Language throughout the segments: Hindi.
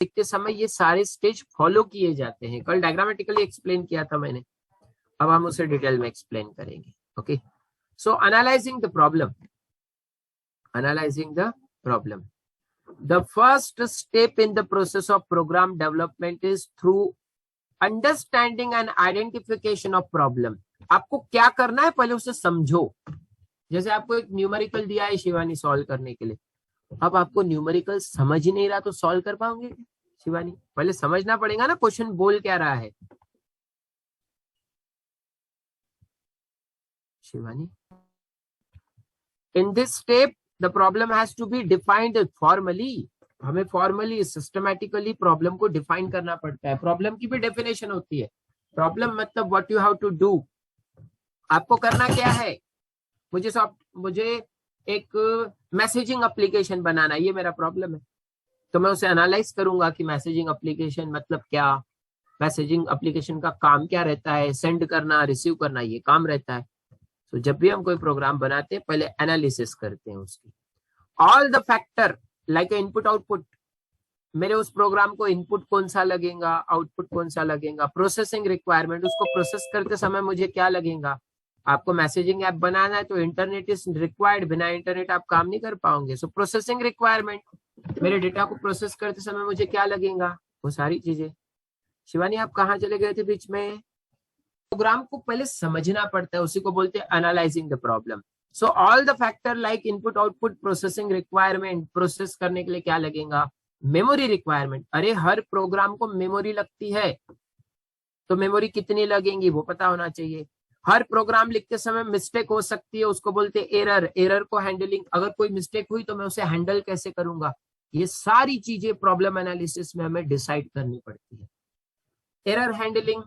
लिखते समय ये सारे स्टेज फॉलो किए जाते हैं। कल डायग्रामेटिकली एक्सप्लेन किया था मैंने, अब हम उसे डिटेल में एक्सप्लेन करेंगे। Okay, so analysing the problem, analyzing the problem. The first step in the process of program development is through understanding and identification of problem. आपको क्या करना है, पहले उसे समझो। जैसे आपको एक न्यूमेरिकल दिया है शिवानी सॉल्व करने के लिए, अब आपको न्यूमेरिकल समझ ही नहीं रहा तो सॉल्व कर पाओगे शिवानी? पहले समझना पड़ेगा ना क्वेश्चन बोल क्या रहा है। Shivani, in this step the problem has to be defined formally. हमें फॉर्मली सिस्टमैटिकली प्रॉब्लम को डिफाइन करना पड़ता है। प्रॉब्लम की भी डेफिनेशन होती है। प्रॉब्लम मतलब what you have to do, आपको करना क्या है। मुझे एक मैसेजिंग एप्लीकेशन बनाना है, ये मेरा प्रॉब्लम है। तो मैं उसे एनालाइज करूंगा कि मैसेजिंग एप्लीकेशन मतलब क्या, मैसेजिंग एप्लीकेशन का काम क्या रहता है, सेंड करना रिसीव करना ये काम रहता है। तो जब भी हम कोई प्रोग्राम बनाते हैं पहले एनालिसिस करते हैं उसकी। All the factor like input output, मेरे उस प्रोग्राम को इनपुट कौन सा लगेगा, आउटपुट कौन सा लगेगा। प्रोसेसिंग रिक्वायरमेंट, उसको प्रोसेस करते समय मुझे क्या लगेगा। आपको मैसेजिंग ऐप बनाना है तो इंटरनेट इज रिक्वायर्ड, बिना इंटरनेट आप काम नहीं कर पाओगे। सो प्रोसेसिंग रिक्वायरमेंट, मेरे डेटा को प्रोसेस करते समय मुझे क्या लगेगा, वो सारी चीजें। शिवानी आप कहाँ चले गए थे बीच में? प्रोग्राम को पहले समझना पड़ता है, उसी को बोलते हैं analysing the problem. So all the factor like input output processing requirement, process करने के लिए क्या लगेगा, मेमोरी रिक्वायरमेंट। अरे हर प्रोग्राम को मेमोरी लगती है, तो मेमोरी कितनी लगेंगी वो पता होना चाहिए। हर प्रोग्राम लिखते समय मिस्टेक हो सकती है, उसको बोलते हैं एरर। एरर को हैंडलिंग, अगर कोई मिस्टेक हुई तो मैं उसे हैंडल कैसे करूंगा, ये सारी चीजें प्रॉब्लम एनालिसिस में हमें डिसाइड करनी पड़ती है। Error handling,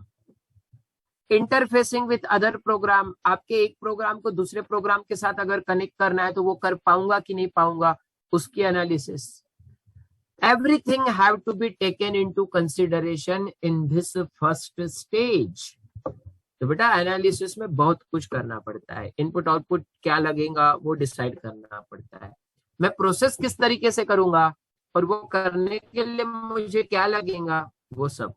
interfacing with other program, आपके एक प्रोग्राम को दूसरे प्रोग्राम के साथ अगर कनेक्ट करना है तो वो कर पाऊंगा कि नहीं पाऊंगा, उसकी analysis. Everything have to be taken into consideration in this first stage. तो बेटा एनालिसिस में बहुत कुछ करना पड़ता है। इनपुट आउटपुट क्या लगेगा वो डिसाइड करना पड़ता है। मैं प्रोसेस किस तरीके से करूंगा और वो करने के लिए मुझे क्या लगेगा वो सब।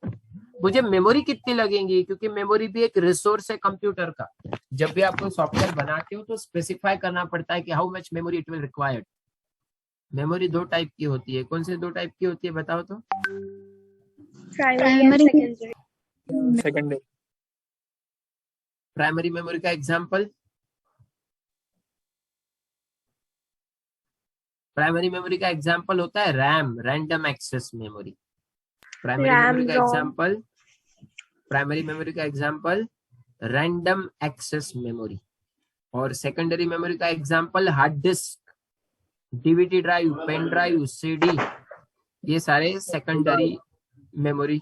मुझे मेमोरी कितनी लगेंगी, क्योंकि मेमोरी भी एक रिसोर्स है कंप्यूटर का। जब भी आप कोई सॉफ्टवेयर बनाते हो तो स्पेसिफाई करना पड़ता है कि how much memory it will required. Memory दो टाइप की होती है, कौन से दो टाइप की होती है बताओ तो? Primary, secondary. प्राइमरी मेमोरी का एग्जांपल, प्राइमरी मेमोरी का एग्जांपल होता है RAM, random access memory. Primary memory का एग्जांपल, प्राइमरी मेमोरी का एग्जांपल रैंडम एक्सेस मेमोरी। और सेकेंडरी मेमोरी का example hard disk, DVD drive, pen drive, CD, ये सारे सेकेंडरी मेमोरी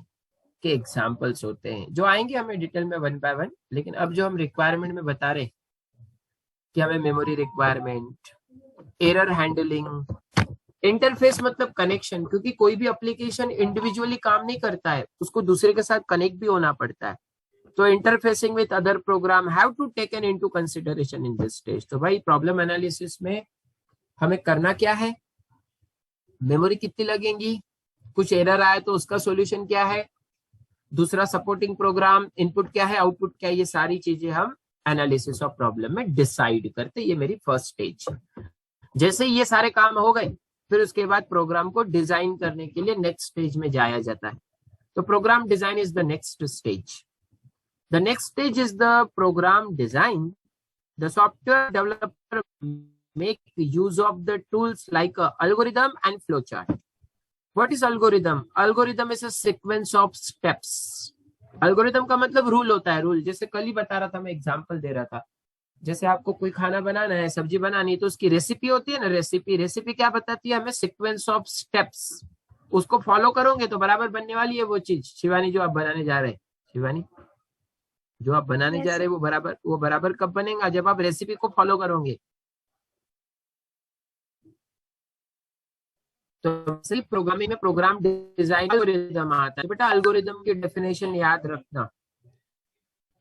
के एग्जांपल्स होते हैं, जो आएंगे हमें डिटेल में वन बाय वन। लेकिन अब जो हम रिक्वायरमेंट में बता रहे कि हमें memory requirement, error handling, interface मतलब कनेक्शन, क्योंकि कोई भी एप्लीकेशन इंडिविजुअली काम नहीं करता है, उसको दूसरे के साथ कनेक्ट भी होना पड़ता है। तो interfacing with other program have to taken into consideration in this stage. तो भाई प्रॉब्लम एनालिसिस में हमें करना क्या है, मेमोरी कितनी लगेंगी, कुछ एरर आए तो उसका सॉल्यूशन क्या है, दूसरा सपोर्टिंग प्रोग्राम, इनपुट क्या है, आउटपुट क्या है, ये सारी चीजें हम एनालिसिस ऑफ प्रॉब्लम में डिसाइड करते। ये मेरी फर्स्ट स्टेज। जैसे ये सारे काम हो गए फिर उसके बाद प्रोग्राम को डिजाइन करने के लिए नेक्स्ट स्टेज में जाया जाता है। तो program design is the next stage. The next stage is the program design. The software developer make use of the tools like algorithm and flowchart. What is algorithm? Algorithm is a sequence of steps. Algorithm का मतलब रूल होता है, रूल। जैसे कल ही बता रहा था मैं, एग्जांपल दे रहा था। जैसे आपको कोई खाना बनाना है, सब्जी बनानी है, तो उसकी रेसिपी होती है ना, रेसिपी क्या बताती है हमें, सीक्वेंस ऑफ स्टेप्स। उसको फॉलो करोगे तो बराबर बनने वाली है वो चीज। शिवानी जो आप बनाने जा रहे हैं, शिवानी जो आप बनाने जा रहे हैं वो बराबर कब बनेगा, जब आप रेसिपी को फॉलो करोगे। तो सिर्फ प्रोग्रामिंग में प्रोग्राम डिजाइन एल्गोरिथम आता है। बेटा एल्गोरिथम की डेफिनेशन याद रखना,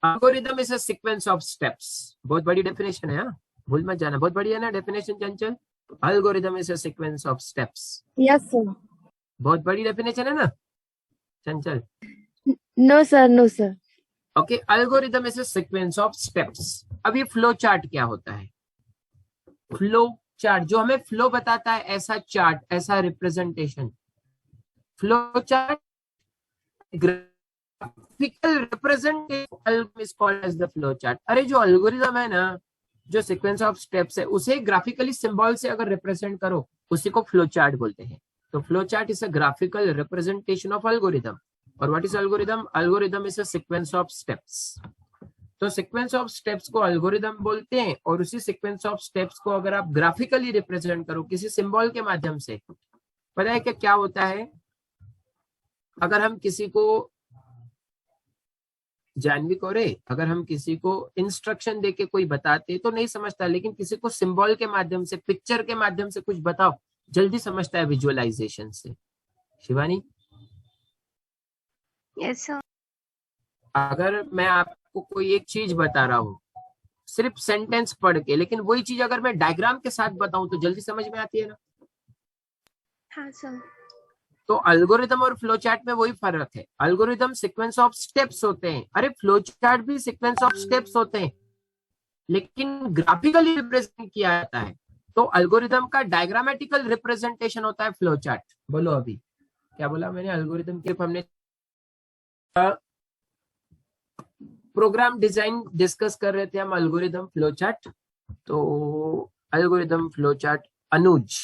algorithm is a sequence of steps. बहुत बड़ी डेफिनेशन है, भूल मत जाना, बहुत बड़ी है ना definition Chanchal. Algorithm is a sequence of steps. Yes sir. बहुत बड़ी डेफिनेशन है ना Chanchal? No sir, no sir. Okay, algorithm is a sequence of steps. अब ये फ्लो चार्ट क्या होता है? फ्लो चार्ट जो हमें फ्लो बताता है, ऐसा चार्ट, ऐसा representation. Flow chart graphical representation is called as the flow chart. अरे जो एल्गोरिदम है ना, जो सीक्वेंस ऑफ स्टेप्स है, उसे ग्राफिकली सिंबल से अगर रिप्रेजेंट करो, उसी को फ्लो चार्ट बोलते हैं। तो flow chart is a graphical representation of algorithm. और what is algorithm? Algorithm is a sequence of steps. तो सीक्वेंस ऑफ स्टेप्स को एल्गोरिदम बोलते हैं, और उसी सीक्वेंस ऑफ स्टेप्स को अगर आप ग्राफिकली रिप्रेजेंट करो किसी सिंबल के माध्यम से, पता है कि क्या होता है? अगर हम किसी को, जानवी कोरे, अगर हम किसी को इंस्ट्रक्शन देके कोई बताते तो नहीं समझता, लेकिन किसी को सिंबल के माध्यम से, पिक्चर के माध्यम से कुछ बताओ, जल्दी समझता है विजुअलाइजेशन से। शिवानी? Yes sir. अगर मैं आपको कोई एक चीज बता रहा हूँ सिर्फ सेंटेंस पढ़ के, लेकिन वही चीज अगर मैं डायग्राम के साथ बताऊं तो जल्दी समझ में आती है ना? हाँ सर। तो एल्गोरिदम और फ्लो चार्ट में वही फर्क है। एल्गोरिदम सीक्वेंस ऑफ स्टेप्स होते हैं, अरे फ्लो चार्ट भी सीक्वेंस ऑफ स्टेप्स होते हैं, लेकिन ग्राफिकली रिप्रेजेंट किया जाता है। तो एल्गोरिदम का डायग्रामेटिकल रिप्रेजेंटेशन होता है फ्लो चार्ट। बोलो अभी क्या बोला मैंने? एल्गोरिदम के हमने प्रोग्राम डिजाइन डिस्कस कर रहे थे हम, एल्गोरिदम फ्लो चार्ट। तो algorithm flow chart, Anuj,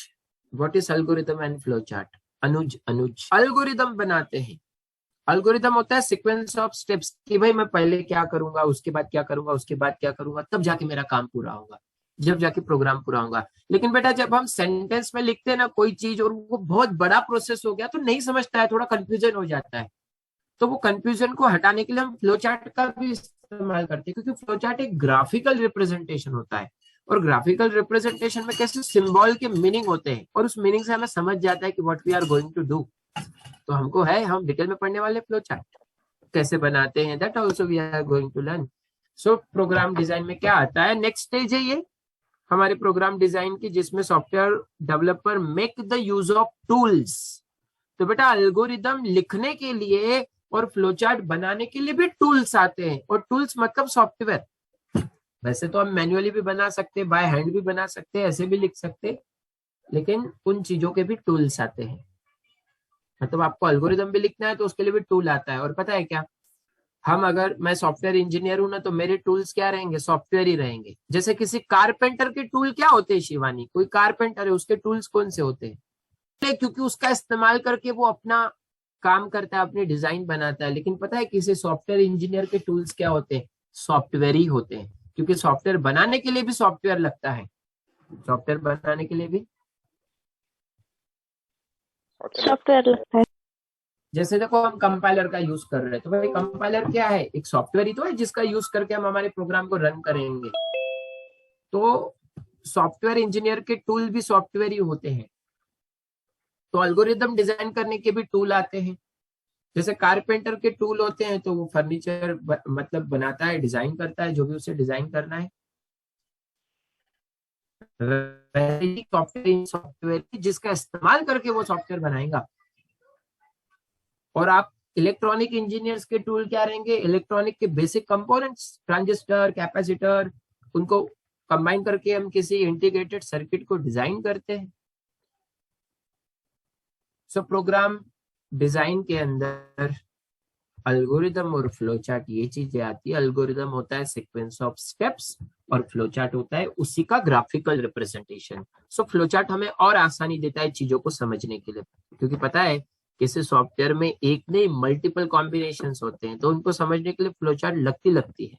what is algorithm and flow chart? Anuj, algorithm बनाते हैं। एल्गोरिदम होता है सीक्वेंस ऑफ स्टेप्स कि भाई मैं पहले क्या करूंगा, उसके बाद क्या करूंगा, उसके बाद क्या करूंगा, तब जाके मेरा काम पूरा होगा, जब जाके प्रोग्राम पूरा होगा। लेकिन बेटा जब हम सेंटेंस में लिखते हैं ना कोई चीज और वो बहुत बड़ा प्रोसेस हो गया तो नहीं समझता है, थोड़ा कंफ्यूजन हो जाता है। तो वो कंफ्यूजन को हटाने के लिए हम फ्लो चार्ट का भी इस्तेमाल करते हैं, क्योंकि फ्लो चार्ट एक ग्राफिकल रिप्रेजेंटेशन होता है, और ग्राफिकल रिप्रेजेंटेशन में कैसे सिंबल के मीनिंग होते हैं, और उस मीनिंग से हमें समझ जाता है कि what we are going to do. तो हमको है, हम डिटेल में पढ़ने वाले फ्लो चार्ट कैसे बनाते हैं, that also we are going to learn. So program design में क्या आता है, नेक्स्ट स्टेज है ये हमारे प्रोग्राम डिजाइन की, जिसमें software developer make the use of tools. तो बेटा एल्गोरिदम लिखने के लिए और फ्लो चार्ट बनाने के लिए भी टूल्स आते हैं, और टूल्स मतलब सॉफ्टवेयर। वैसे तो हम मैन्युअली भी बना सकते, बाय हैंड भी बना सकते, ऐसे भी लिख सकते, लेकिन उन चीजों के भी टूल्स आते हैं। मतलब आपको एल्गोरिदम भी लिखना है तो उसके लिए भी टूल आता है। और पता है क्या, हम अगर, मैं सॉफ्टवेयर इंजीनियर हूं ना, तो मेरे टूल्स क्या रहेंगे? सॉफ्टवेयर ही रहेंगे। जैसे किसी कारपेंटर के टूल क्या होते हैं शिवानी? कोई कारपेंटर है, उसके टूल्स कौन से होते हैं? क्योंकि उसका इस्तेमाल करके वो अपना काम करता है, अपनी डिजाइन बनाता है। लेकिन पता है किसी सॉफ्टवेयर इंजीनियर के टूल्स क्या होते हैं? सॉफ्टवेयर ही होते हैं, क्योंकि सॉफ्टवेयर बनाने के लिए भी सॉफ्टवेयर लगता है। सॉफ्टवेयर बनाने के लिए भी सॉफ्टवेयर लगता है। जैसे देखो हम कंपाइलर का यूज कर रहे हैं, तो भाई कंपाइलर क्या है? एक सॉफ्टवेयर ही तो है जिसका यूज करके हम हमारे प्रोग्राम को रन करेंगे। तो सॉफ्टवेयर इंजीनियर के टूल भी सॉफ्टवेयर ही होते हैं। तो एल्गोरिदम डिजाइन करने के भी टूल आते हैं। जैसे कारपेंटर के टूल होते हैं तो वो फर्नीचर मतलब बनाता है, डिजाइन करता है, जो भी उसे डिजाइन करना है। सॉफ्टवेयर जिसका इस्तेमाल करके वो सॉफ्टवेयर बनाएगा। और आप इलेक्ट्रॉनिक इंजीनियर्स के टूल क्या रहेंगे? इलेक्ट्रॉनिक के बेसिक कंपोनेंट्स, ट्रांजिस्टर, कैपेसिटर, उनको कंबाइन करके हम किसी इंटीग्रेटेड सर्किट को डिजाइन करते हैं। सो प्रोग्राम डिजाइन के अंदर एल्गोरिदम और फ्लो चार्ट ये चीजें आती है। एल्गोरिदम होता है सीक्वेंस ऑफ स्टेप्स, और फ्लो चार्ट होता है उसी का graphical representation. So flow chart हमें और आसानी देता है चीजों को समझने के लिए, क्योंकि पता है किसी सॉफ्टवेयर में एक नहीं मल्टीपल कॉम्बिनेशंस होते हैं, तो उनको समझने के लिए फ्लो चार्ट लगती है।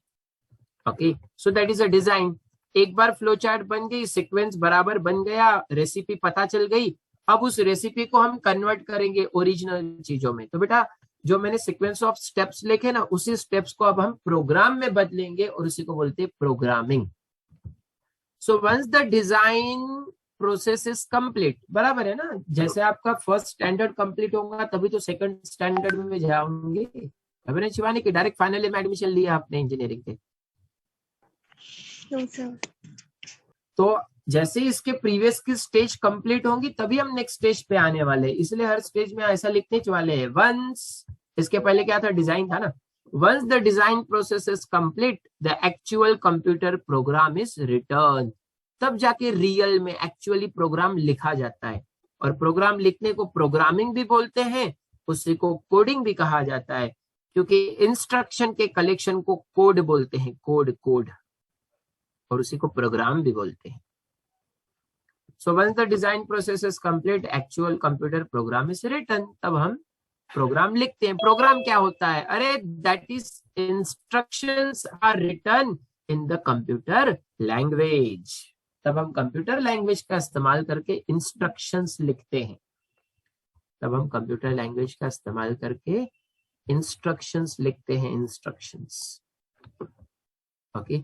Okay, so that is a design. एक बार फ्लो चार्ट बन गई, सीक्वेंस बराबर बन गया, रेसिपी पता चल गई, अब उस रेसिपी को हम कन्वर्ट करेंगे ओरिजिनल चीजों में। तो बेटा जो मैंने सीक्वेंस ऑफ स्टेप्स लिखे ना, उसी स्टेप्स को अब हम प्रोग्राम में बदलेंगे, और उसी को बोलते हैं programming. So once the design process is complete, बराबर है ना? जैसे आपका फर्स्ट स्टैंडर्ड कंप्लीट होगा तभी तो सेकंड स्टैंडर्ड में जाओगे। अभी नहीं शिवानी की डायरेक्ट फाइनल में एडमिशन लिया आपने इंजीनियरिंग के? No sir. तो जैसे इसके प्रीवियस की स्टेज कंप्लीट होंगी तभी हम नेक्स्ट स्टेज पे आने वाले हैं, इसलिए हर स्टेज में ऐसा लिखने वाले हैं वंस, इसके पहले क्या था, डिजाइन था ना, once the design process is complete the actual computer program is written, तब जाके रियल में एक्चुअली प्रोग्राम लिखा जाता है। और प्रोग्राम लिखने को प्रोग्रामिंग भी बोलते हैं, उसी को कोडिंग भी कहा जाता है, क्योंकि इंस्ट्रक्शन के कलेक्शन को कोड बोलते हैं, कोड, और उसी को प्रोग्राम भी बोलते हैं। So once the design process is complete, actual computer program is written, तब हम प्रोग्राम लिखते हैं। प्रोग्राम क्या होता है, अरे that is instructions are written in the computer language, तब हम कंप्यूटर लैंग्वेज का इस्तेमाल करके इंस्ट्रक्शंस लिखते हैं, तब हम कंप्यूटर लैंग्वेज का इस्तेमाल करके इंस्ट्रक्शंस लिखते हैं, instructions. Okay,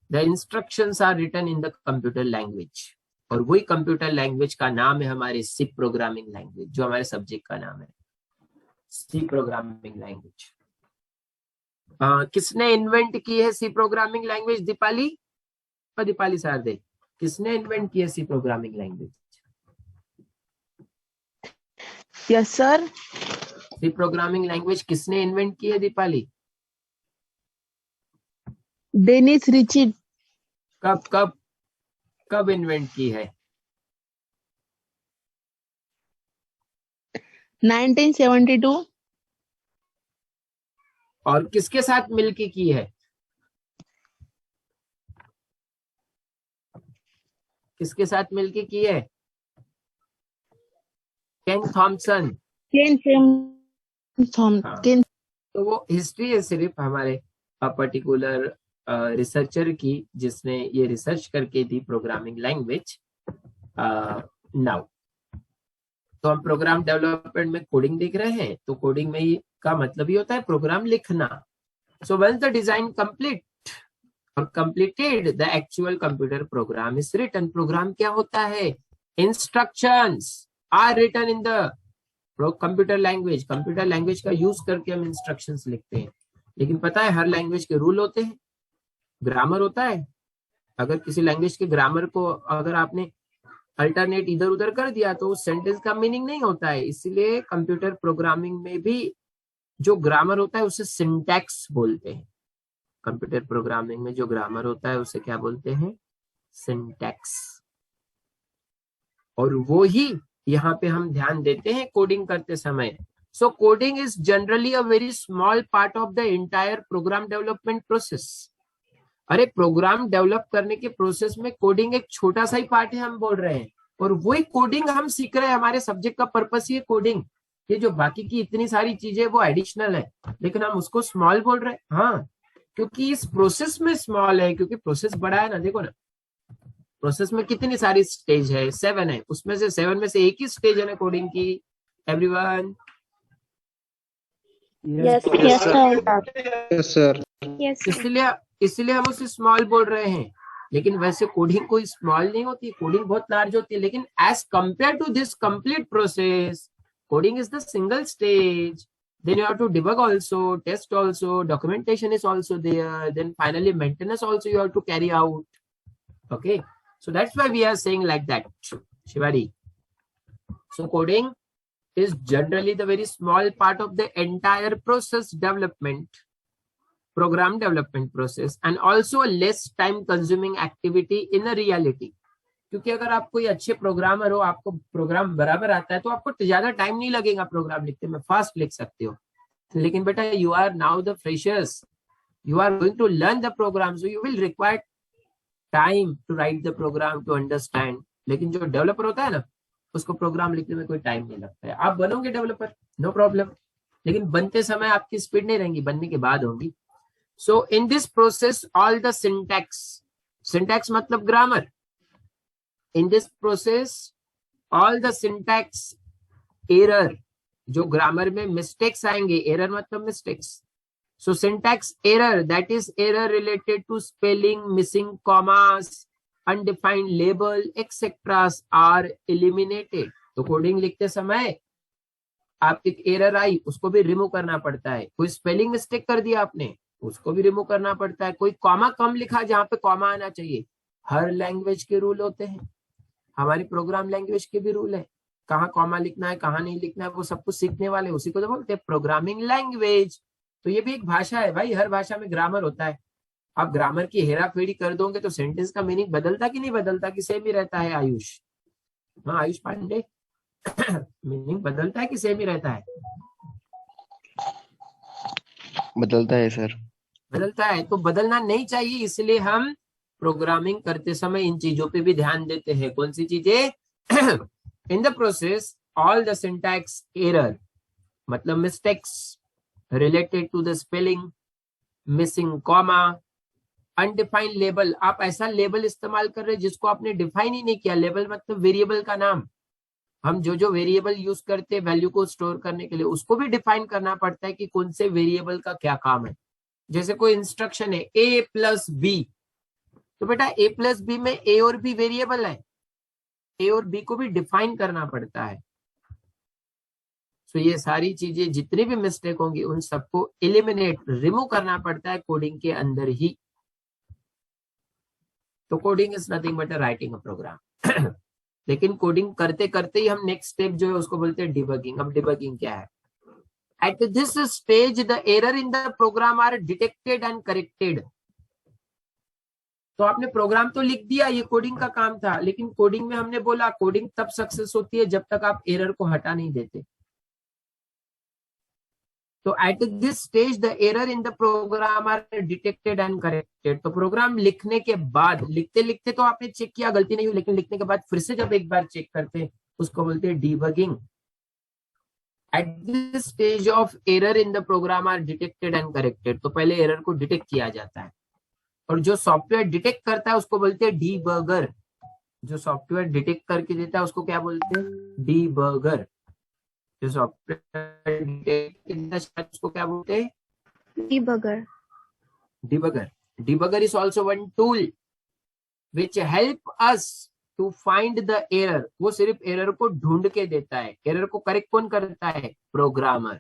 the instructions are written in the computer language, और वही कंप्यूटर लैंग्वेज का नाम है हमारे सी प्रोग्रामिंग लैंग्वेज, जो हमारे सब्जेक्ट का नाम है सी प्रोग्रामिंग लैंग्वेज। किसने इन्वेंट की है सी प्रोग्रामिंग लैंग्वेज, दीपाली और दीपाली सारदे, किसने इन्वेंट की है C programming language? Yes sir. C programming language किसने इन्वेंट की है दीपाली? Dennis Ritchie. कब कब कब इन्वेंट की है? 1972। और किसके साथ मिलके की है? किसके साथ मिलके की है? केन थॉमसन। तो वो हिस्ट्री है सिर्फ हमारे पर्टिकुलर रिसर्चर की, जिसने ये रिसर्च करके दी प्रोग्रामिंग लैंग्वेज। नाउ तो हम प्रोग्राम डेवलपमेंट में कोडिंग देख रहे हैं, तो कोडिंग में का मतलब ही होता है प्रोग्राम लिखना। So once the design complete और completed the actual computer program is written, program क्या होता है, instructions are written in the computer language, computer language का यूज करके हम इंस्ट्रक्शंस लिखते हैं। लेकिन पता है हर लैंग्वेज के रूल होते हैं, ग्रामर होता है, अगर किसी लैंग्वेज के ग्रामर को अगर आपने अल्टरनेट इधर उधर कर दिया तो उस सेंटेंस का मीनिंग नहीं होता है। इसलिए कंप्यूटर प्रोग्रामिंग में भी जो ग्रामर होता है उसे सिंटैक्स बोलते हैं। कंप्यूटर प्रोग्रामिंग में जो ग्रामर होता है उसे क्या बोलते हैं, सिंटैक्स। और वो ही यहाँ पे हम ध्यान देते हैं कोडिंग करते समय। So coding is generally a very small part of the entire program development process. अरे प्रोग्राम डेवलप करने के प्रोसेस में कोडिंग एक छोटा सा ही पार्ट है, हम बोल रहे हैं, और वही कोडिंग हम सीख रहे हैं। हमारे सब्जेक्ट का पर्पस ही है कोडिंग। ये जो बाकी की इतनी सारी चीजें वो एडिशनल है, लेकिन हम उसको स्मॉल बोल रहे हैं। हाँ, क्योंकि इस प्रोसेस में स्मॉल है, क्योंकि प्रोसेस बड़ा है ना। देखो ना, प्रोसेस में कितनी सारी स्टेज है, 7 है, उसमें से 7 में से एक ही स्टेज है ना कोडिंग की। एवरीवन? Yes sir. इसलिए हम उसे स्मॉल बोल रहे हैं, लेकिन वैसे कोडिंग कोई स्मॉल नहीं होती, कोडिंग बहुत लार्ज होती है। लेकिन as compare to this complete process, coding is the single stage, then you have to debug also, test also, documentation is also there, then finally maintenance also you have to carry out. Okay, so that's why we are saying like that, Shivari. So coding is generally the very small part of the entire process development, program development process, and also a less time consuming activity in a reality. क्योंकि अगर आप कोई अच्छे प्रोग्रामर हो, आपको प्रोग्राम बराबर आता है, तो आपको ज्यादा टाइम नहीं लगेगा प्रोग्राम लिखते में, फास्ट लिख सकते हो। लेकिन बेटा you are now the freshers, you are going to learn the program, so you will require time to write the program, to understand. लेकिन जो डेवलपर होता है ना, उसको प्रोग्राम लिखने में कोई टाइम नहीं लगता है। आप बनोगे डेवलपर, नो प्रॉब्लम, लेकिन बनते समय आपकी स्पीड नहीं रहेगी, बनने के बाद होगी। So in this process all the syntax, syntax मतलब grammar, in this process all the syntax error, जो ग्रामर में मिस्टेक्स आएंगे, एरर मतलब mistakes, so syntax error, that is error related to spelling, missing commas, undefined label etcetera are eliminated. तो कोडिंग लिखते समय आप एक एरर आई, उसको भी रिमूव करना पड़ता है। कोई स्पेलिंग मिस्टेक कर दिया आपने, उसको भी रिमूव करना पड़ता है। कोई कॉमा कम लिखा जहां पे कॉमा आना चाहिए, हर लैंग्वेज के रूल होते हैं, हमारी प्रोग्राम लैंग्वेज के भी रूल है, कहाँ कॉमा लिखना है कहाँ नहीं लिखना है वो सब कुछ सीखने वाले, उसी को तो बोलते हैं प्रोग्रामिंग लैंग्वेज। तो ये भी एक भाषा है भाई, हर भाषा में ग्रामर होता है। आप ग्रामर की हेरा फेरी कर दोगे तो सेंटेंस का मीनिंग बदलता कि नहीं बदलता, कि सेम ही रहता है आयुष? हाँ आयुष पांडे, मीनिंग बदलता है कि सेम ही रहता है? बदलता है सर। बदलता है, तो बदलना नहीं चाहिए, इसलिए हम प्रोग्रामिंग करते समय इन चीजों पे भी ध्यान देते हैं। कौन सी चीजें? In the process all the syntax error, मतलब mistakes related to the spelling, missing comma, undefined label. आप ऐसा लेबल इस्तेमाल कर रहे हैं जिसको आपने डिफाइन ही नहीं किया। लेबल मतलब वेरिएबल का नाम। हम जो जो वेरिएबल यूज करते हैं वैल्यू को स्टोर करने के लिए, उसको भी डिफाइन करना पड़ता है कि कौन से वेरिएबल का क्या काम है। जैसे कोई इंस्ट्रक्शन है A+B, तो बेटा A+B में A और B वेरिएबल है, A और B को भी डिफाइन करना पड़ता है। तो ये सारी चीजें जितनी भी मिस्टेक होंगी उन सबको एलिमिनेट, रिमूव करना पड़ता है कोडिंग के अंदर ही। तो coding is nothing but writing a program. लेकिन कोडिंग करते करते ही हम नेक्स्ट स्टेप जो है उसको बोलते हैं डिबगिंग। अब डिबगिंग क्या है? At this stage the error in the program are detected and corrected. तो आपने प्रोग्राम तो लिख दिया, ये कोडिंग का काम था, लेकिन कोडिंग में हमने बोला कोडिंग तब सक्सेस होती है जब तक आप एरर को हटा नहीं देते। तो at this stage the error in the program are detected and corrected. तो प्रोग्राम लिखने के बाद, लिखते लिखते तो आपने चेक किया गलती नहीं हुई, लेकिन लिखने के बाद फिर से जब एक बार चेक करते हैं उसको बोलते हैं debugging. At this stage of error in the program are detected and corrected. तो पहले एरर को डिटेक्ट किया जाता है, और जो सॉफ्टवेयर डिटेक्ट करता है उसको बोलते हैं डीबगर। जो सॉफ्टवेयर डिटेक्ट करके देता है उसको क्या बोलते हैं? डीबगर। जो सॉफ्टवेयर डिटेक्ट उसको क्या बोलते हैं? Debugger. Debugger. Debugger is also one tool which help us to find the error. वो सिर्फ एरर को ढूंढ के देता है। एरर को करेक्ट कौन करता है? प्रोग्रामर।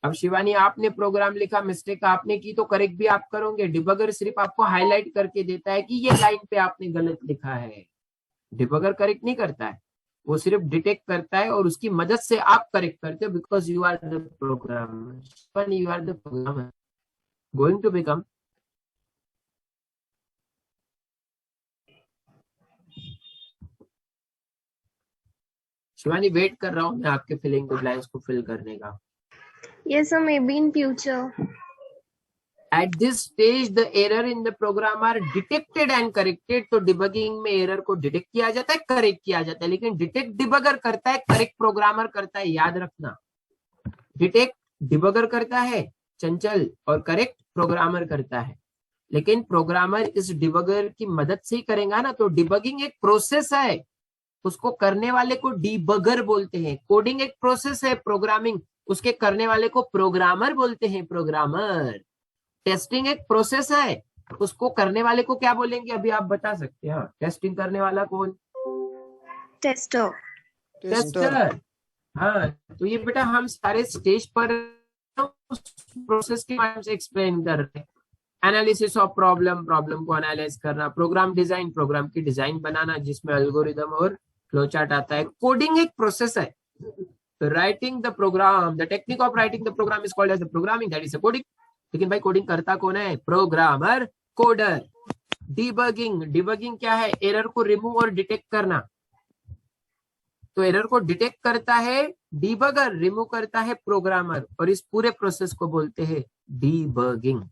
अब शिवानी आपने प्रोग्राम लिखा, मिस्टेक आपने की तो करेक्ट भी आप करोगे। डिबगर सिर्फ आपको हाईलाइट करके देता है कि ये लाइन पे आपने गलत लिखा है। डिबगर करेक्ट नहीं करता है, वो सिर्फ डिटेक्ट करता है और उसकी मदद से आप करेक्ट करते हो, because you are the programmer, you are the programmer going to become. Shivani wait कर रहा हूं मैं आपके फिलिंग द ब्लैंक्स को फिल करने का। Yes, sir. Maybe in future. At this stage the error in the program are detected and corrected। तो डिबगिंग में एरर को डिटेक्ट किया जाता है, करेक्ट किया जाता है, लेकिन डिटेक्ट डिबगर करता है, करेक्ट प्रोग्रामर करता है। याद रखना, डिटेक्ट डिबगर करता है चंचल, और करेक्ट प्रोग्रामर करता है। लेकिन प्रोग्रामर इस डिबगर की मदद से ही करेगा ना। तो डिबगिंग एक प्रोसेस है, उसको करने वाले को डिबगर बोलते हैं। कोडिंग एक प्रोसेस है, प्रोग्रामिंग, उसके करने वाले को प्रोग्रामर बोलते हैं, प्रोग्रामर। टेस्टिंग एक प्रोसेस है, उसको करने वाले को क्या बोलेंगे अभी आप बता सकते हैं? टेस्टिंग करने वाला कौन? Tester. टेस्टर। हाँ, तो ये बेटा हम सारे स्टेज पर उस प्रोसेस के बारे में एक्सप्लेन कर रहे हैं। एनालिसिस ऑफ प्रॉब्लम, प्रॉब्लम को एनालाइज करना। प्रोग्राम डिजाइन, प्रोग्राम की डिजाइन बनाना जिसमें एल्गोरिदम और फ्लो चार्ट आता है। कोडिंग एक प्रोसेस है। Writing the program, the technique of writing the program is called as the programming, that is a coding. लेकिन भाई कोडिंग करता कौन है? Programmer, coder. डिबगिंग, डिबगिंग क्या है? एरर को रिमूव और डिटेक्ट करना। तो एरर को डिटेक्ट करता है डिबगर, रिमूव करता है प्रोग्रामर, और इस पूरे प्रोसेस को बोलते हैं डिबगिंग।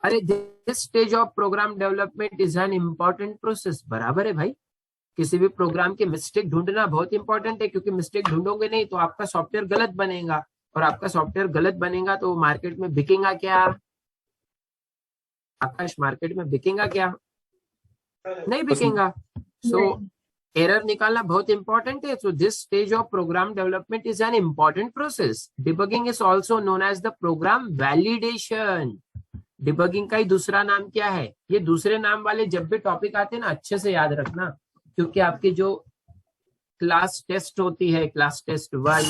अरे this stage of program development is an important process. बराबर है भाई, किसी भी प्रोग्राम के मिस्टेक ढूंढना बहुत इंपॉर्टेंट है, क्योंकि मिस्टेक ढूंढोगे नहीं तो आपका सॉफ्टवेयर गलत बनेगा, और आपका सॉफ्टवेयर गलत बनेगा तो मार्केट में बिकेगा क्या? आकाश, मार्केट में बिकेगा क्या? नहीं बिकेगा। सो एरर निकालना बहुत इंपॉर्टेंट है। So this stage of program development is an important process. Debugging is also known as the program validation. डिबगिंग का ही दूसरा नाम क्या है? ये दूसरे नाम वाले जब भी टॉपिक आते हैं ना, अच्छे से याद रखना, क्योंकि आपकी जो क्लास टेस्ट होती है, क्लास टेस्ट 1,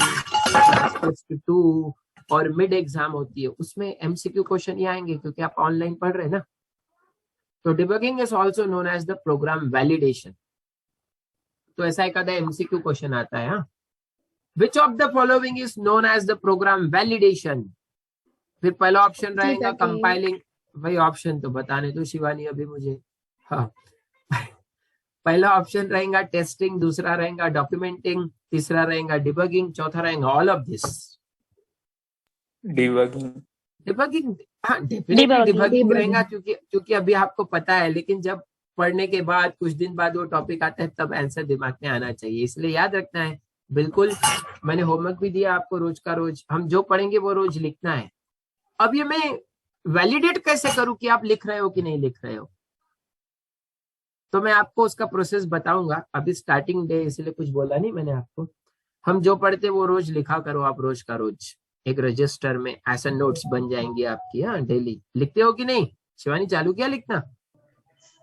क्लास टेस्ट 2 और मिड एग्जाम होती है, उसमें एमसीक्यू क्वेश्चन ही आएंगे, क्योंकि आप ऑनलाइन पढ़ रहे हैं ना। तो debugging is also known as the program validation. तो ऐसा एक आधा एमसीक्यू क्वेश्चन आता है। Which of the following is known as the program validation? फिर पहला ऑप्शन रहेगा कंपाइलिंग। भाई ऑप्शन तो बताने दो शिवानी अभी मुझे। हाँ, पहला ऑप्शन रहेगा टेस्टिंग, दूसरा रहेगा डॉक्यूमेंटिंग, तीसरा रहेगा डिबगिंग, चौथा रहेगा all of this. Debugging. Debugging, हाँ डेफिनेटली डिबगिंग रहेगा, क्योंकि अभी आपको पता है, लेकिन जब पढ़ने के बाद कुछ दिन बाद वो टॉपिक आता है तब आंसर दिमाग में आना चाहिए, इसलिए याद रखना है। बिल्कुल, मैंने होमवर्क भी दिया आपको, रोज का रोज हम जो पढ़ेंगे वो रोज लिखना है। अब ये मैं वैलिडेट कैसे करूं कि आप लिख रहे हो कि नहीं लिख रहे हो, तो मैं आपको उसका प्रोसेस बताऊंगा। अभी स्टार्टिंग डे इसलिए कुछ बोला नहीं मैंने आपको। हम जो पढ़ते वो रोज लिखा करो आप, रोज का रोज एक रजिस्टर में ऐसा नोट्स बन जाएंगी आपकी। हाँ, डेली लिखते हो कि नहीं? शिवानी चालू किया लिखना?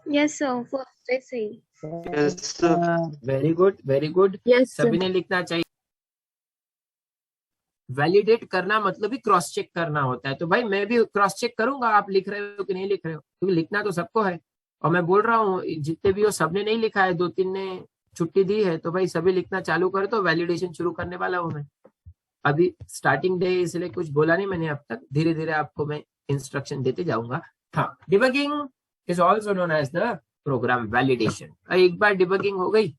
यस सर, फर्स्ट डे से ही। Yes sir. Very good, very good. Yes सभी ने लिखना चाहिए। वैलिडेट करना मतलब ही क्रॉस चेक करना होता है। तो भाई मैं भी क्रॉस चेक करूंगा आप लिख रहे हो कि नहीं लिख रहे हो, क्योंकि लिखना तो सबको है। और मैं बोल रहा हूँ जितने भी हो सबने नहीं लिखा है, 2-3 ने छुट्टी दी है, तो भाई सभी लिखना चालू करो। तो वैलिडेशन शुरू करने वाला हूँ मैं। अभी स्टार्टिंग डे इसलिए कुछ बोला नहीं मैंने अब तक, धीरे धीरे आपको मैं इंस्ट्रक्शन देते जाऊंगा। हाँ, debugging is also known as the program validation. एक बार डिबगिंग हो गई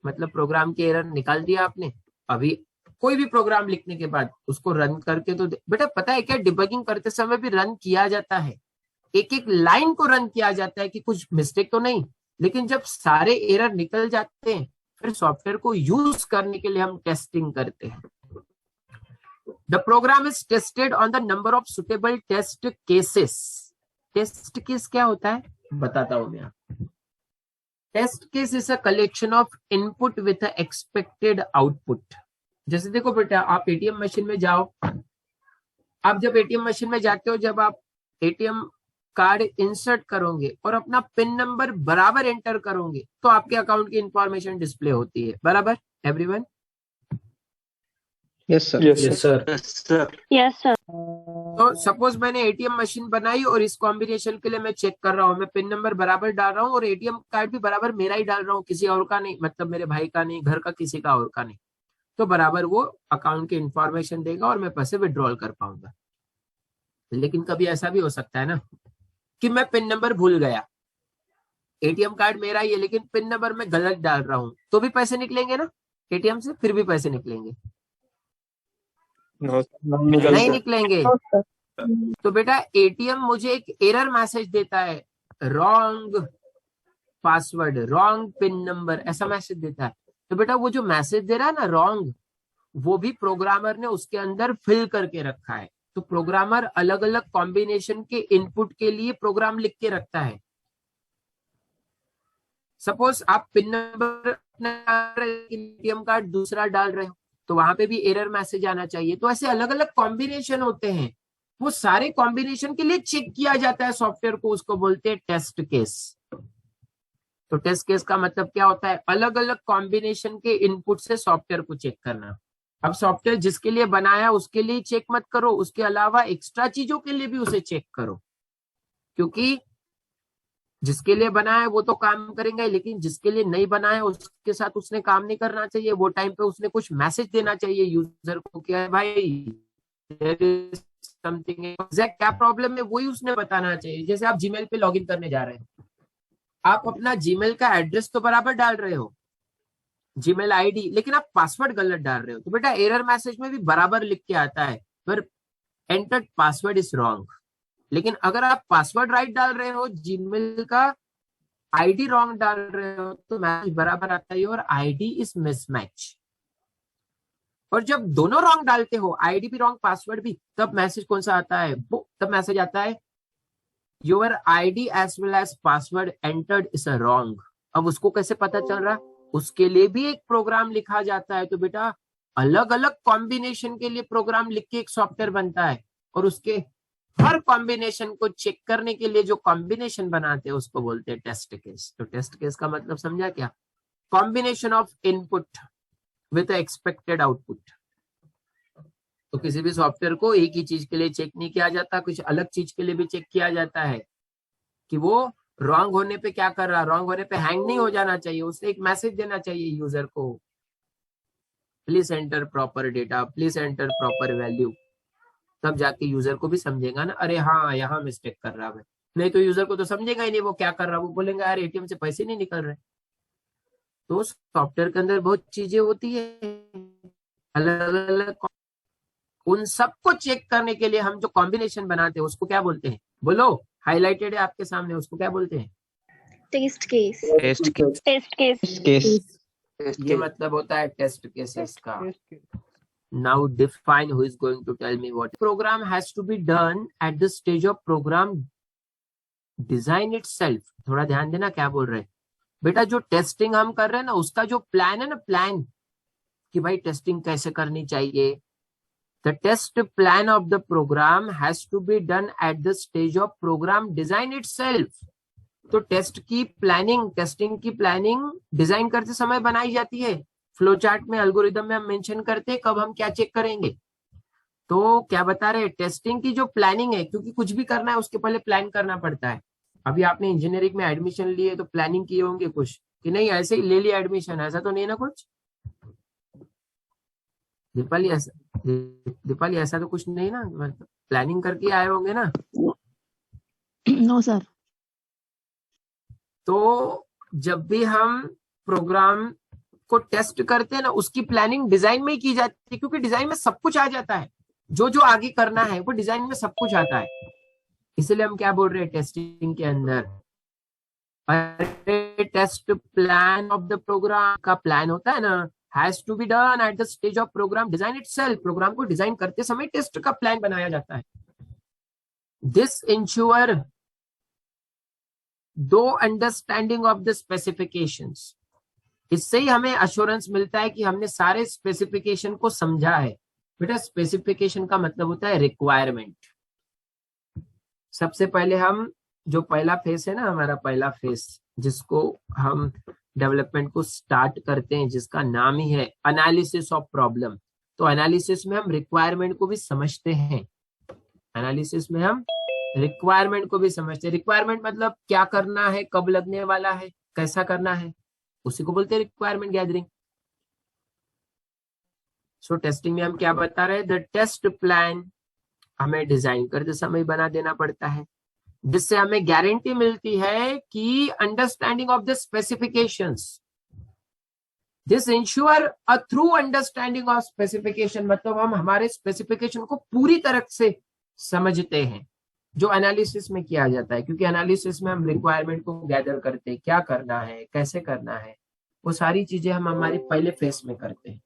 मतलब प्रोग्राम की एरर निकाल दिया आपने। अभी कोई भी प्रोग्राम लिखने के बाद उसको रन करके, तो बेटा पता है क्या, डिबगिंग करते समय भी रन किया जाता है, एक एक लाइन को रन किया जाता है कि कुछ मिस्टेक तो नहीं। लेकिन जब सारे एरर निकल जाते हैं फिर सॉफ्टवेयर को यूज करने के लिए हम टेस्टिंग करते हैं। The program is tested on the number of suitable test cases. Test case क्या होता है बताता हूं मैं। Test case is a collection of input with expected output. जैसे देखो बेटा, आप एटीएम मशीन में जाओ, आप जब एटीएम मशीन में जाते हो, जब आप एटीएम कार्ड इंसर्ट करोगे और अपना पिन नंबर बराबर एंटर करोगे तो आपके अकाउंट की इंफॉर्मेशन डिस्प्ले होती है, बराबर everyone? Yes sir. Yes sir. Yes sir. Yes sir. तो सपोज मैंने एटीएम मशीन बनाई और इस कॉम्बिनेशन के लिए मैं चेक कर रहा हूँ, मैं पिन नंबर बराबर डाल रहा हूँ और एटीएम कार्ड भी बराबर मेरा ही डाल रहा हूँ, किसी और का नहीं, मतलब मेरे भाई का नहीं, घर का किसी का और का नहीं, तो बराबर वो अकाउंट की इंफॉर्मेशन देगा और मैं पैसे विड्रॉल कर पाऊंगा। लेकिन कभी ऐसा भी हो सकता है ना कि मैं पिन नंबर भूल गया, एटीएम कार्ड मेरा ही है लेकिन पिन नंबर मैं गलत डाल रहा हूँ, तो भी पैसे निकलेंगे ना एटीएम से? फिर भी पैसे निकलेंगे? नहीं निकलेंगे। तो बेटा एटीएम मुझे एक एरर मैसेज देता है, wrong password, wrong pin number, ऐसा मैसेज देता है। तो बेटा वो जो मैसेज दे रहा है ना रॉन्ग, वो भी प्रोग्रामर ने उसके अंदर फिल करके रखा है। तो प्रोग्रामर अलग अलग कॉम्बिनेशन के इनपुट के लिए प्रोग्राम लिख के रखता है। सपोज आप पिन नंबर एटीएम कार्ड दूसरा डाल रहे हो तो वहां पे भी एरर मैसेज आना चाहिए। तो ऐसे अलग अलग कॉम्बिनेशन होते हैं, वो सारे कॉम्बिनेशन के लिए चेक किया जाता है सॉफ्टवेयर को, उसको बोलते हैं टेस्ट केस। तो टेस्ट केस का मतलब क्या होता है? अलग अलग कॉम्बिनेशन के इनपुट से सॉफ्टवेयर को चेक करना। अब सॉफ्टवेयर जिसके लिए बनाया उसके लिए चेक मत करो, उसके अलावा एक्स्ट्रा चीजों के लिए भी उसे चेक करो, क्योंकि जिसके लिए बना है वो तो काम करेंगे, लेकिन जिसके लिए नहीं बना है उसके साथ उसने काम नहीं करना चाहिए। वो टाइम पे उसने कुछ मैसेज देना चाहिए यूजर को कि भाई समथिंग एग्जैक्ट क्या प्रॉब्लम है वही उसने बताना चाहिए। जैसे आप जीमेल पे लॉगिन करने जा रहे हैं, आप अपना जीमेल का एड्रेस तो बराबर डाल रहे हो, जीमेल आईडी, लेकिन आप पासवर्ड गलत डाल रहे हो, तो बेटा एरर मैसेज में भी बराबर लिख के आता है पर एंटर्ड पासवर्ड इज रॉन्ग। लेकिन अगर आप पासवर्ड राइट डाल रहे हो, जीमेल का आईडी रॉन्ग डाल रहे हो, तो मैसेज बराबर आता है और आईडी इज मिसमैच। और जब दोनों रॉन्ग डालते हो, आईडी भी रॉन्ग पासवर्ड भी, तब मैसेज कौन सा आता है? तब मैसेज आता है your ID as well as password entered is a wrong. अब उसको कैसे पता चल रहा? उसके लिए भी एक प्रोग्राम लिखा जाता है। तो बेटा अलग अलग कॉम्बिनेशन के लिए प्रोग्राम लिख के एक सॉफ्टवेयर बनता है, और उसके हर कॉम्बिनेशन को चेक करने के लिए जो कॉम्बिनेशन बनाते हैं उसको बोलते हैं टेस्ट केस। तो टेस्ट केस का मतलब समझा क्या? Combination of input with expected output. तो किसी भी सॉफ्टवेयर को एक ही चीज के लिए चेक नहीं किया जाता, कुछ अलग चीज के लिए भी चेक किया जाता है कि वो रॉन्ग होने पे क्या कर रहा, रॉन्ग होने पे हैंग नहीं हो जाना चाहिए, उसे एक मैसेज देना चाहिए यूजर को, please enter proper data, please enter proper value, तब जाके यूजर को भी समझेगा ना, अरे हाँ यहाँ मिस्टेक कर रहा है। नहीं तो यूजर को तो समझेगा ही नहीं वो क्या कर रहा है, वो बोलेंगे यार एटीएम से पैसे नहीं निकल रहे। तो सॉफ्टवेयर के अंदर बहुत चीजें होती है अलग अलग, उन सबको चेक करने के लिए हम जो कॉम्बिनेशन बनाते हैं उसको क्या बोलते हैं, बोलो, हाईलाइटेड है आपके सामने, उसको क्या बोलते हैं? Test case. Test case. Test case. Case ये मतलब होता है टेस्ट केसेस का। Now define who is going to tell me what program has to be done at the stage of program design itself। थोड़ा ध्यान देना क्या बोल रहे हैं बेटा, जो टेस्टिंग हम कर रहे हैं ना उसका जो प्लान है ना, प्लान कि भाई टेस्टिंग कैसे करनी चाहिए, the test plan of the program has to be done at the stage of program design itself। तो टेस्ट की प्लानिंग, टेस्टिंग की प्लानिंग डिजाइन करते समय बनाई जाती है, फ्लो चार्ट में, एल्गोरिदम में हम मेंशन करते हैं कब हम क्या चेक करेंगे। तो क्या बता रहे हैं, टेस्टिंग की जो प्लानिंग है, क्योंकि कुछ भी करना है उसके पहले प्लान करना पड़ता है। अभी आपने इंजीनियरिंग में एडमिशन लिए तो प्लानिंग किए होंगे कुछ, कि नहीं ऐसे ही ले लिया एडमिशन, ऐसा तो नहीं ना कुछ? दीपाली ऐसा तो कुछ नहीं ना, प्लानिंग करके आए होंगे ना? No sir. तो जब भी हम प्रोग्राम को टेस्ट करते हैं ना उसकी प्लानिंग डिजाइन में ही की जाती है, क्योंकि डिजाइन में सब कुछ आ जाता है, जो जो आगे करना है वो डिजाइन में सब कुछ आता है। इसलिए हम क्या बोल रहे हैं टेस्टिंग के अंदर, test plan of the program का प्लान होता है ना, has to be done at the stage of program design itself. Program को डिजाइन करते समय टेस्ट का प्लान बनाया जाता है। This ensure due understanding of the specifications. इससे ही हमें अश्योरेंस मिलता है कि हमने सारे स्पेसिफिकेशन को समझा है। बेटा स्पेसिफिकेशन का मतलब होता है रिक्वायरमेंट। सबसे पहले हम जो पहला फेस है ना, हमारा पहला फेस जिसको हम डेवलपमेंट को स्टार्ट करते हैं, जिसका नाम ही है एनालिसिस ऑफ प्रॉब्लम। तो एनालिसिस में हम रिक्वायरमेंट को भी समझते हैं, एनालिसिस में हम रिक्वायरमेंट को भी समझते हैं। रिक्वायरमेंट मतलब क्या करना है, कब लगने वाला है, कैसा करना है, उसी को बोलते हैं रिक्वायरमेंट गैदरिंग। सो टेस्टिंग में हम क्या बता रहे हैं, द टेस्ट प्लान हमें डिजाइन करते समय बना देना पड़ता है, जिससे हमें गारंटी मिलती है कि understanding of the specifications. This ensure a through understanding of specification, मतलब हम हमारे स्पेसिफिकेशन को पूरी तरह से समझते हैं, जो एनालिसिस में किया जाता है। क्योंकि एनालिसिस में हम रिक्वायरमेंट को गैदर करते हैं, क्या करना है, कैसे करना है, वो सारी चीजें हम हमारे पहले फेस में करते हैं।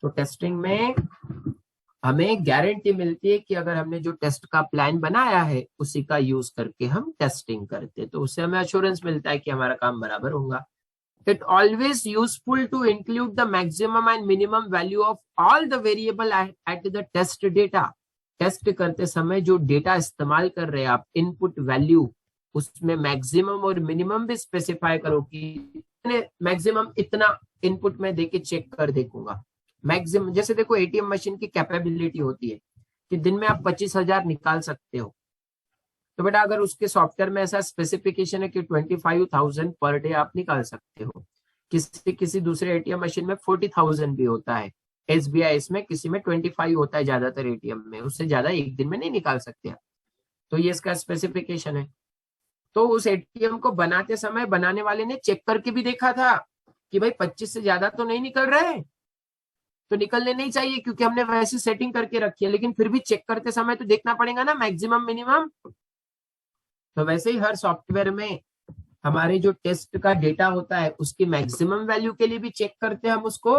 तो टेस्टिंग में हमें गारंटी मिलती है कि अगर हमने जो टेस्ट का प्लान बनाया है उसी का यूज करके हम टेस्टिंग करते हैं, तो उससे हमें एश्योरेंस मिलता है कि हमारा काम बराबर होगा। It always useful to include the maximum and minimum value of all the variable at the test data। Test करते समय जो डेटा इस्तेमाल कर रहे हैं आप, इनपुट वैल्यू, उसमें मैक्सिमम और मिनिमम भी स्पेसिफाई करो कि मैक्सिमम इतना इनपुट में देके चेक कर देखूंगा। मैक्सिमम जैसे देखो एटीएम मशीन की कैपेबिलिटी होती है कि दिन में आप 25,000 निकाल सकते हो, तो बेटा अगर उसके सॉफ्टवेयर में ऐसा स्पेसिफिकेशन है कि 25,000 पर डे आप निकाल सकते हो, किसी दूसरे एटीएम मशीन में 40,000 भी होता है, एसबीआई इसमें किसी में 25 होता है, ज्यादातर एटीएम में उससे ज्यादा एक दिन में नहीं निकाल सकते आप। तो ये इसका स्पेसिफिकेशन है। तो उस एटीएम को बनाते समय बनाने वाले ने चेक करके भी देखा था कि भाई 25 से ज्यादा तो नहीं निकल रहे, तो निकलने नहीं चाहिए क्योंकि हमने वैसी सेटिंग करके रखी है, लेकिन फिर भी चेक करते समय तो देखना पड़ेगा ना मैक्सिमम मिनिमम। तो वैसे ही हर सॉफ्टवेयर में हमारे जो टेस्ट का डेटा होता है उसकी मैक्सिमम वैल्यू के लिए भी चेक करते हैं हम उसको,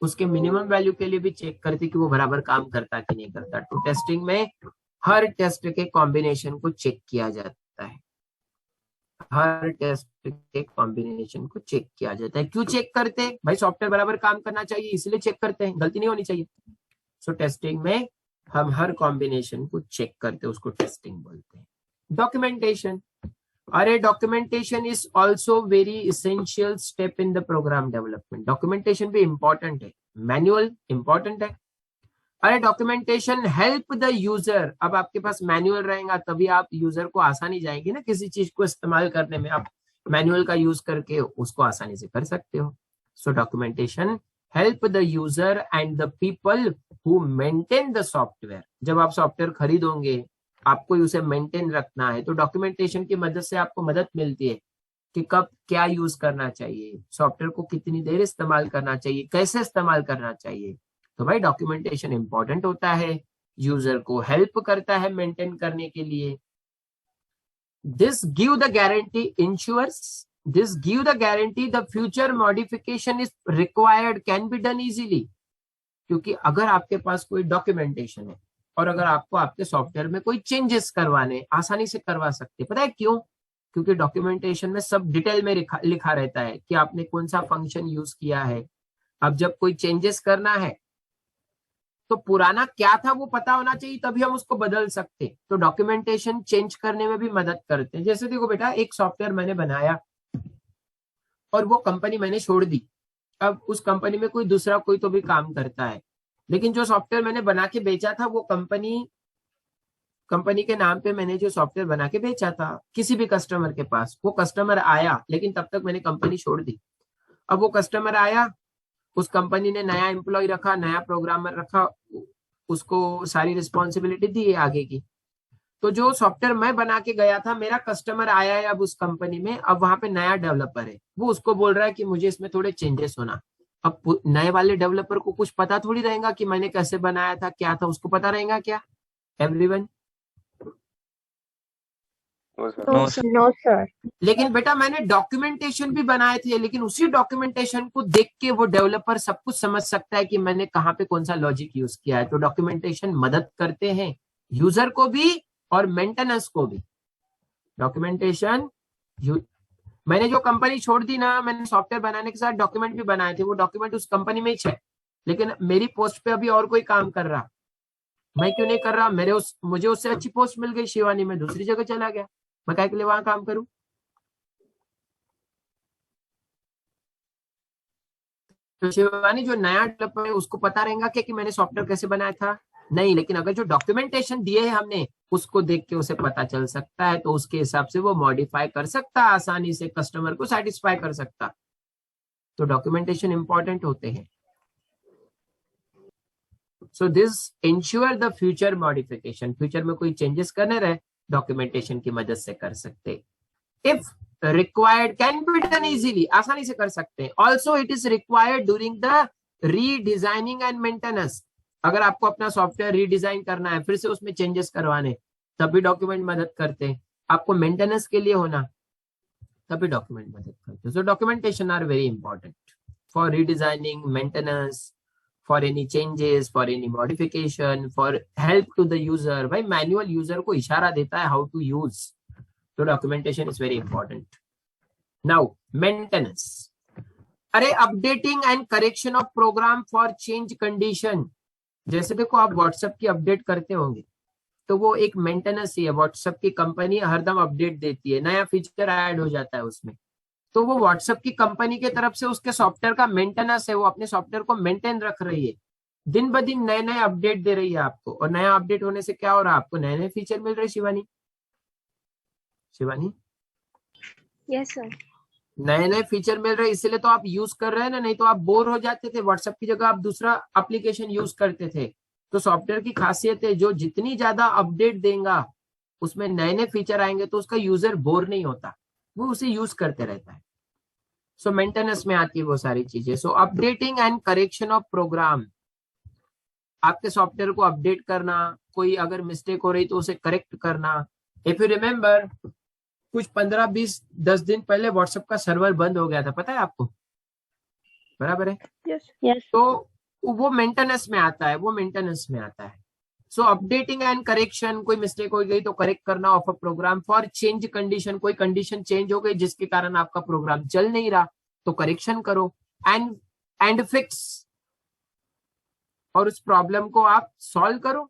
उसके मिनिमम वैल्यू के लिए भी चेक करते कि वो बराबर काम करता कि नहीं करता। तो टेस्टिंग में हर टेस्ट के कॉम्बिनेशन को चेक किया जाता है, हर टेस्ट के कॉम्बिनेशन को चेक किया जाता है। क्यों चेक करते हैं भाई, सॉफ्टवेयर बराबर काम करना चाहिए इसलिए चेक करते हैं, गलती नहीं होनी चाहिए। सो टेस्टिंग में हम हर कॉम्बिनेशन को चेक करते हैं, उसको टेस्टिंग बोलते हैं। डॉक्यूमेंटेशन, अरे documentation is also very essential step in the program development. Documentation भी इंपॉर्टेंट है, मैनुअल इंपॉर्टेंट है। अरे डॉक्यूमेंटेशन हेल्प द यूजर, अब आपके पास मैनुअल रहेगा तभी आप यूजर को आसानी जाएगी ना किसी चीज को इस्तेमाल करने में, आप मैनुअल का यूज करके उसको आसानी से कर सकते हो. So documentation help the user and the people who maintain the software. जब आप सॉफ्टवेयर खरीदोगे आपको उसे मेंटेन रखना है, तो डॉक्यूमेंटेशन की मदद से आपको मदद मिलती है कि कब क्या यूज करना चाहिए, सॉफ्टवेयर को कितनी देर इस्तेमाल करना चाहिए, कैसे इस्तेमाल करना चाहिए. तो भाई डॉक्यूमेंटेशन इंपॉर्टेंट होता है, यूजर को हेल्प करता है मेंटेन करने के लिए. This give the guarantee ensures, this give the guarantee the future modification is required can be done easily. क्योंकि अगर आपके पास कोई डॉक्यूमेंटेशन है और अगर आपको आपके सॉफ्टवेयर में कोई चेंजेस करवाने, आसानी से करवा सकते. पता है क्यों? क्योंकि डॉक्यूमेंटेशन में सब डिटेल में लिखा रहता है कि आपने कौन सा फंक्शन यूज किया है. अब जब कोई चेंजेस करना है तो पुराना क्या था वो पता होना चाहिए, तभी हम उसको बदल सकते. तो डॉक्यूमेंटेशन चेंज करने में भी मदद करते हैं. जैसे देखो बेटा, एक सॉफ्टवेयर मैंने बनाया और वो कंपनी मैंने छोड़ दी. अब उस कंपनी में कोई दूसरा कोई तो भी काम करता है, लेकिन जो सॉफ्टवेयर मैंने बना के बेचा था वो कंपनी के नाम पे मैंने जो सॉफ्टवेयर बना के बेचा था किसी भी कस्टमर के पास, वो कस्टमर आया लेकिन तब तक मैंने कंपनी छोड़ दी. अब वो कस्टमर आया, उस कंपनी ने नया एम्प्लॉय रखा, नया प्रोग्रामर रखा, उसको सारी रिस्पॉन्सिबिलिटी दी है आगे की. तो जो सॉफ्टवेयर मैं बना के गया था, मेरा कस्टमर आया है अब उस कंपनी में, अब वहां पे नया डेवलपर है, वो उसको बोल रहा है कि मुझे इसमें थोड़े चेंजेस होना. अब नए वाले डेवलपर को कुछ पता थोड़ी रहेगा कि मैंने कैसे बनाया था, क्या था, उसको पता रहेगा क्या everyone? No sir. No, sir. लेकिन बेटा मैंने डॉक्यूमेंटेशन भी बनाए थे, लेकिन उसी डॉक्यूमेंटेशन को देख के वो डेवलपर सब कुछ समझ सकता है कि मैंने कहाँ पे कौन सा लॉजिक यूज किया है. तो डॉक्यूमेंटेशन मदद करते हैं यूजर को भी और मेंटेनेंस को भी. डॉक्यूमेंटेशन, मैंने जो कंपनी छोड़ दी ना, मैंने सॉफ्टवेयर बनाने के साथ डॉक्यूमेंट भी बनाए थे, वो डॉक्यूमेंट उस कंपनी में ही है, लेकिन मेरी पोस्ट पे अभी और कोई काम कर रहा, मैं क्यों नहीं कर रहा? मुझे उससे अच्छी पोस्ट मिल गई शिवानी, में दूसरी जगह चला गया, मैं क्या के लिए वहां काम करूं? तो शिवानी जो नया डेवलपर है उसको पता रहेगा क्या कि मैंने सॉफ्टवेयर कैसे बनाया था? नहीं. लेकिन अगर जो डॉक्यूमेंटेशन दिए है हमने उसको देख के उसे पता चल सकता है, तो उसके हिसाब से वो मॉडिफाई कर सकता है, आसानी से कस्टमर को सेटिस्फाई कर सकता. तो डॉक्यूमेंटेशन इंपॉर्टेंट होते हैं. So this ensure the future modification, future में कोई चेंजेस करने रहे डॉक्यूमेंटेशन की मदद से कर सकते. If required can be done easily, आसानी से कर सकते हैं. Also it is required during the redesigning and maintenance. अगर आपको अपना सॉफ्टवेयर रीडिजाइन करना है, फिर से उसमें चेंजेस करवाने, तब भी डॉक्यूमेंट मदद करते हैं. आपको मेंटेनेंस के लिए होना, तभी डॉक्यूमेंट मदद करते हैं. So documentation are very important for redesigning, maintenance, for any changes, for any modification, for help to the user. भाई मैनुअल यूजर को इशारा देता है how to use. तो documentation is very important. Now maintenance. अरे updating and correction of program for change condition. जैसे देखो आप व्हाट्सएप की अपडेट करते होंगे, तो वो एक मेंटेनेंस ही है. व्हाट्सएप की कंपनी हरदम अपडेट देती है, नया फीचर ऐड हो जाता है उसमें, तो वो व्हाट्सएप की कंपनी की तरफ से उसके सॉफ्टवेयर का मेंटेनेंस है, वो अपने सॉफ्टवेयर को मेंटेन रख रही है, दिन ब दिन नए नए अपडेट दे रही है आपको. और नया अपडेट होने से क्या हो रहा है? आपको नए नए फीचर मिल रहे. Shivani, Yes, sir. नए नए फीचर मिल रहे, इसलिए तो आप यूज कर रहे हैं ना, नहीं तो आप बोर हो जाते थे. व्हाट्सएप की जगह आप दूसरा एप्लीकेशन यूज करते थे. तो सॉफ्टवेयर की खासियत है, जो जितनी ज्यादा अपडेट देगा उसमें नए नए फीचर आएंगे, तो उसका यूजर बोर नहीं होता, वो उसे यूज करते रहता है. सो मेंटेनेंस में आती है वो सारी चीजें. So updating and correction of program, आपके सॉफ्टवेयर को अपडेट करना, कोई अगर मिस्टेक हो रही तो उसे करेक्ट करना. इफ यू रिमेम्बर, कुछ 15-20-10 दिन पहले व्हाट्सएप का सर्वर बंद हो गया था, पता है आपको? बराबर है. Yes. Yes. तो वो मेंटेनेंस में आता है, वो मेंटेनेंस में आता है. सो अपडेटिंग एंड करेक्शन, कोई मिस्टेक हो गई तो करेक्ट करना of a program. For change condition, कोई कंडीशन चेंज हो गई जिसके कारण आपका प्रोग्राम चल नहीं रहा, तो करेक्शन करो. एंड फिक्स, और उस प्रॉब्लम को आप सॉल्व करो.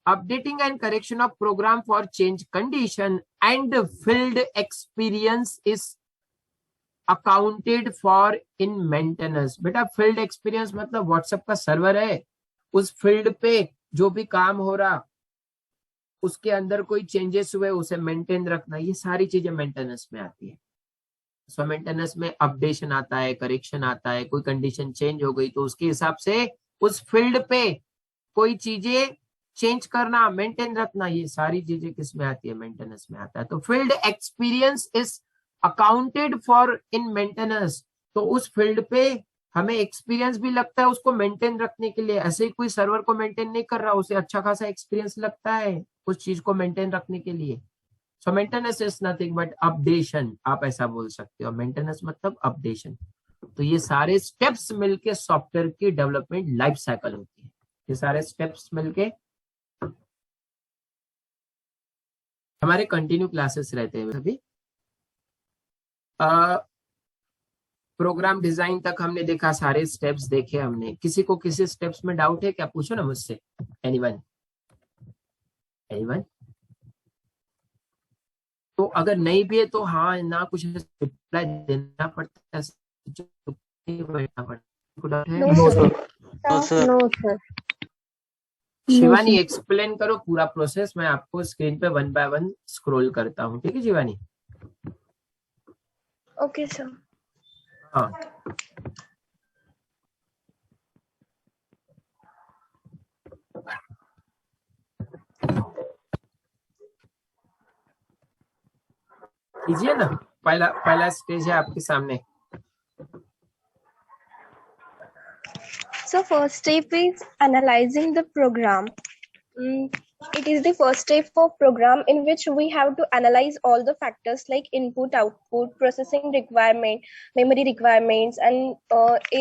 Updating and correction of program for change condition and field experience is accounted for in maintenance. बेटा फील्ड एक्सपीरियंस मतलब व्हाट्सएप का सर्वर है, उस फील्ड पे जो भी काम हो रहा उसके अंदर कोई चेंजेस हुए उसे मेंटेन रखना, ये सारी चीजें मेंटेनेंस में आती है। सो मेंटेनेंस में अपडेशन आता है, करेक्शन आता है, कोई कंडीशन चेंज हो गई तो उसके हिसाब से उस फील्ड पे कोई चीजें चेंज करना, मेंटेन रखना, ये सारी चीजें किस में आती है? मेंटेनेंस में आता है। तो field experience is accounted for in maintenance. तो उस फील्ड पे हमें एक्सपीरियंस भी लगता है उसको मेंटेन रखने के लिए। ऐसे ही कोई सर्वर को मेंटेन नहीं कर रहा, उसे अच्छा खासा एक्सपीरियंस लगता है उस चीज को मेंटेन रखने के लिए। So maintenance is nothing but updation, आप ऐसा बोल सकते हो। मेंटेनेंस मतलब अपडेशन। तो ये सारे स्टेप्स मिलके सॉफ्टवेयर की डेवलपमेंट लाइफ साइकिल होती है। ये सारे स्टेप्स मिलके हमारे कंटिन्यू क्लासेस रहते हैं। अभी प्रोग्राम डिजाइन तक हमने देखा, सारे स्टेप्स देखे हमने। किसी को किसी स्टेप्स में डाउट है क्या? पूछो ना मुझसे। एनीवन? एनीवन? तो अगर नहीं भी है तो हाँ ना कुछ रिप्लाई देना पड़ता है, बैठना पड़ता है। No, sir. No, sir. Shivani explain करो पूरा प्रोसेस, मैं आपको स्क्रीन पे 1 बाय 1 स्क्रॉल करता हूँ। ठीक है शिवानी? Okay, sir. हाँ कीजिए ना, पहला पहला स्टेज है आपके सामने। So first step is analyzing the program. It is the first step of program in which we have to analyze all the factors like input, output, processing requirement, memory requirements, and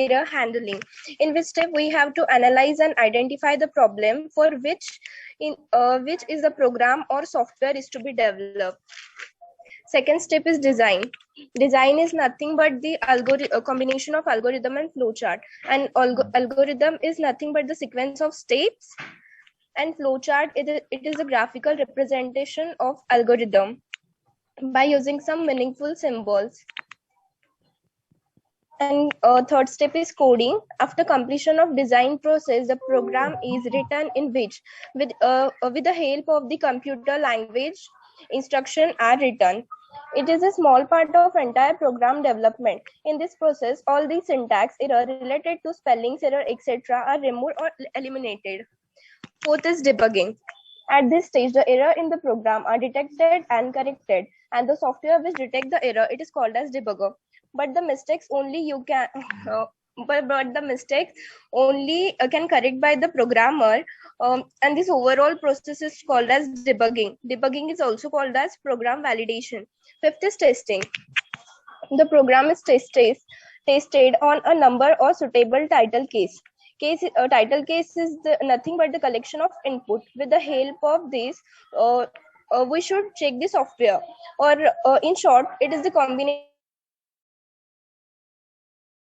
error handling. In which step we have to analyze and identify the problem for which is the program or software is to be developed. Second step is design. Design is nothing but the combination of algorithm and flowchart. And algorithm is nothing but the sequence of steps, and flowchart it is a graphical representation of algorithm by using some meaningful symbols. And third step is coding. After completion of design process, the program is written in which with the help of the computer language instruction are written. It is a small part of entire program development. In this process, all the syntax error related to spellings error, etc. are removed or eliminated. Fourth is debugging. At this stage, the error in the program are detected and corrected, and the software which detect the error, it is called as debugger. But the mistakes only you can but the mistakes only can correct by the programmer, and this overall process is called as debugging. Debugging is also called as program validation. Fifth is testing. The program is tested on a number or suitable title case. Title case is nothing but the collection of input. With the help of this, we should check the software, or in short, it is the combination